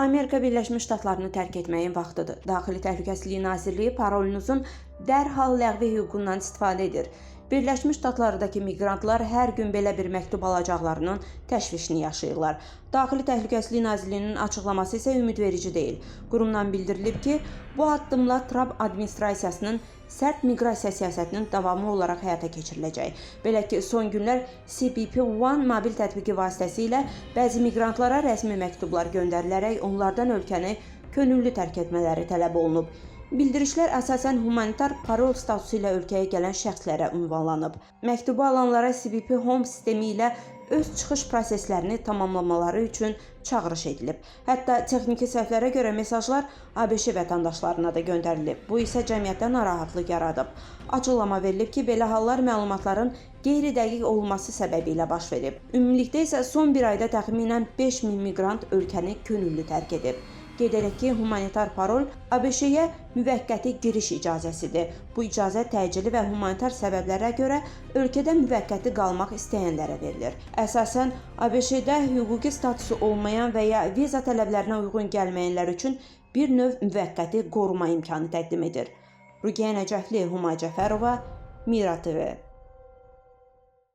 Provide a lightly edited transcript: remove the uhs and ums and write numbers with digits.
Amerika Birləşmiş Ştatlarını tərk etməyin vaxtıdır. Daxili Təhlükəsizlik Nazirliyi parolunuzun dərhal ləğvi hüququndan istifadə edir. Birləşmiş Ştatlardakı miqrantlar hər gün belə bir məktub alacaqlarının təşvişini yaşayırlar. Daxili Təhlükəsizlik Nazirliyinin açıqlaması isə ümidverici deyil. Qurumdan bildirilib ki, bu addımla Trump administrasiyasının sərt miqrasiya siyasətinin davamı olaraq həyata keçiriləcək. Belə ki, son günlər CBP One mobil tətbiqi vasitəsilə bəzi miqrantlara rəsmi məktublar göndərilərək onlardan ölkəni könüllü tərk etmələri tələb olunub. Bildirişlər əsasən humanitar parol statusu ilə ölkəyə gələn şəxslərə ünvanlanıb. Məktubu alanlara CBP Home sistemi ilə öz çıxış proseslərini tamamlamaları üçün çağırış edilib. Hətta texniki səhvlərə görə mesajlar ABŞ vətəndaşlarına da göndərilib. Bu isə cəmiyyətdə narahatlıq yaradıb. Açıqlama verilib ki, belə hallar məlumatların qeyri-dəqiq olması səbəbilə baş verib. Ümumilikdə isə son bir ayda təxminən 5000 miqrant ölkəni könüllü tərk edib. Qeyd edək ki, humanitar parol ABŞ-yə müvəqqəti giriş icazəsidir. Bu icazə təcili və humanitar səbəblərə görə ölkədə müvəqqəti qalmaq istəyənlərə verilir. Əsasən, ABŞ-də hüquqi statusu olmayan və ya viza tələblərinə uyğun gəlməyənlər üçün bir növ müvəqqəti qoruma imkanı təqdim edir. Ruqiyyə Nəcəfli, Humay Cəfərova, Mira TV.